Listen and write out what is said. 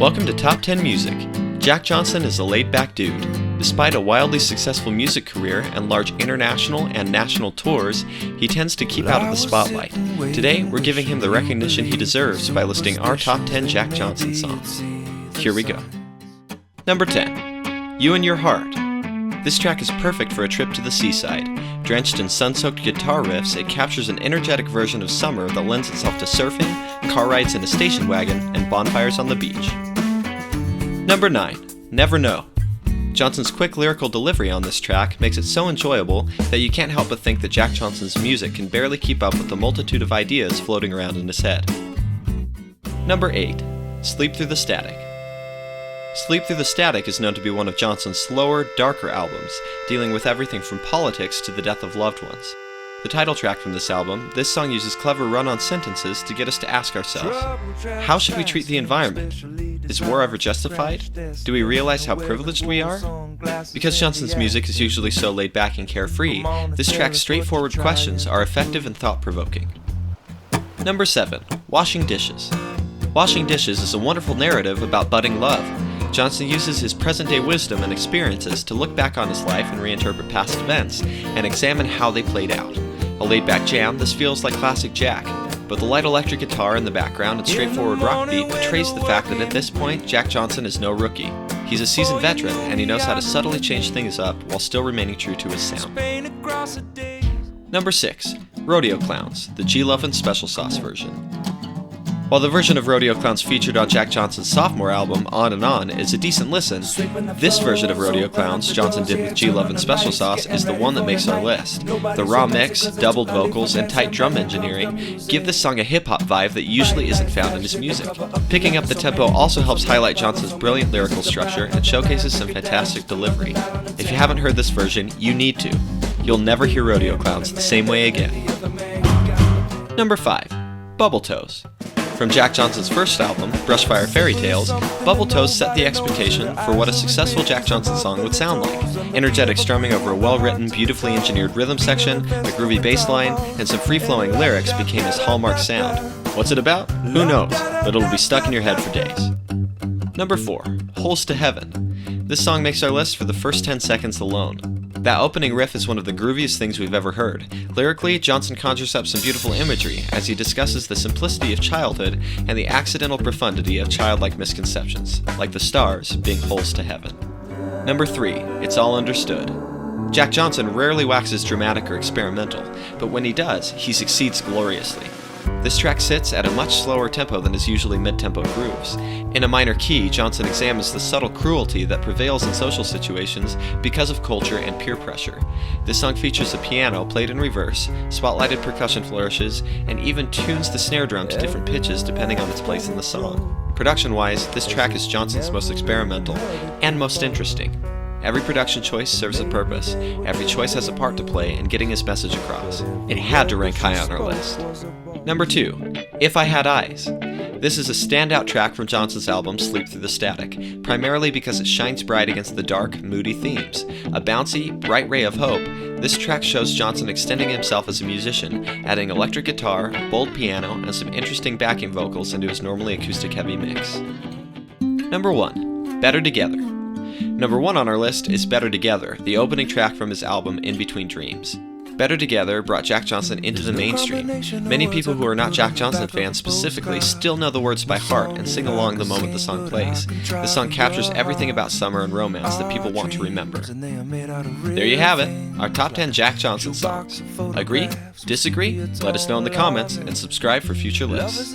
Welcome to Top 10 Music. Jack Johnson is a laid-back dude. Despite a wildly successful music career and large international and national tours, he tends to keep out of the spotlight. Today, we're giving him the recognition he deserves by listing our top 10 Jack Johnson songs. Here we go. Number 10. You and Your Heart. This track is perfect for a trip to the seaside. Drenched in sun-soaked guitar riffs, it captures an energetic version of summer that lends itself to surfing, car rides in a station wagon, and bonfires on the beach. Number 9. Never Know. Johnson's quick lyrical delivery on this track makes it so enjoyable that you can't help but think that Jack Johnson's music can barely keep up with the multitude of ideas floating around in his head. Number 8. Sleep Through the Static. Sleep Through the Static is known to be one of Johnson's slower, darker albums, dealing with everything from politics to the death of loved ones. The title track from this album, this song uses clever run-on sentences to get us to ask ourselves, how should we treat the environment? Is war ever justified? Do we realize how privileged we are? Because Johnson's music is usually so laid back and carefree, this track's straightforward questions are effective and thought-provoking. Number 7. Washing Dishes. Washing Dishes is a wonderful narrative about budding love. Johnson uses his present-day wisdom and experiences to look back on his life and reinterpret past events and examine how they played out. A laid-back jam, this feels like classic Jack, but the light electric guitar in the background and straightforward rock beat betrays the fact that at this point, Jack Johnson is no rookie. He's a seasoned veteran, and he knows how to subtly change things up while still remaining true to his sound. Number 6. Rodeo Clowns, the G-Lovin' Special Sauce version. While the version of Rodeo Clowns featured on Jack Johnson's sophomore album, On and On, is a decent listen, this version of Rodeo Clowns Johnson did with G-Lovin' Special Sauce is the one that makes our list. The raw mix, doubled vocals, and tight drum engineering give this song a hip-hop vibe that usually isn't found in his music. Picking up the tempo also helps highlight Johnson's brilliant lyrical structure and showcases some fantastic delivery. If you haven't heard this version, you need to. You'll never hear Rodeo Clowns the same way again. Number 5. Bubble Toes. From Jack Johnson's first album, Brushfire Fairy Tales, Bubble Toes set the expectation for what a successful Jack Johnson song would sound like. Energetic strumming over a well-written, beautifully engineered rhythm section, a groovy bass line, and some free-flowing lyrics became his hallmark sound. What's it about? Who knows, but it'll be stuck in your head for days. Number 4. Holes to Heaven. This song makes our list for the first 10 seconds alone. That opening riff is one of the grooviest things we've ever heard. Lyrically, Johnson conjures up some beautiful imagery as he discusses the simplicity of childhood and the accidental profundity of childlike misconceptions, like the stars being holes to heaven. Number 3. It's All Understood. Jack Johnson rarely waxes dramatic or experimental, but when he does, he succeeds gloriously. This track sits at a much slower tempo than his usually mid-tempo grooves. In a minor key, Johnson examines the subtle cruelty that prevails in social situations because of culture and peer pressure. This song features a piano played in reverse, spotlighted percussion flourishes, and even tunes the snare drum to different pitches depending on its place in the song. Production-wise, this track is Johnson's most experimental and most interesting. Every production choice serves a purpose. Every choice has a part to play in getting his message across. It had to rank high on our list. Number 2. If I Had Eyes. This is a standout track from Johnson's album Sleep Through the Static, primarily because it shines bright against the dark, moody themes. A bouncy, bright ray of hope, this track shows Johnson extending himself as a musician, adding electric guitar, a bold piano, and some interesting backing vocals into his normally acoustic-heavy mix. Number 1. Better Together. Number 1 on our list is Better Together, the opening track from his album In Between Dreams. Better Together brought Jack Johnson into the mainstream. Many people who are not Jack Johnson fans specifically still know the words by heart and sing along the moment the song plays. The song captures everything about summer and romance that people want to remember. There you have it, our top 10 Jack Johnson songs. Agree? Disagree? Let us know in the comments and subscribe for future lists.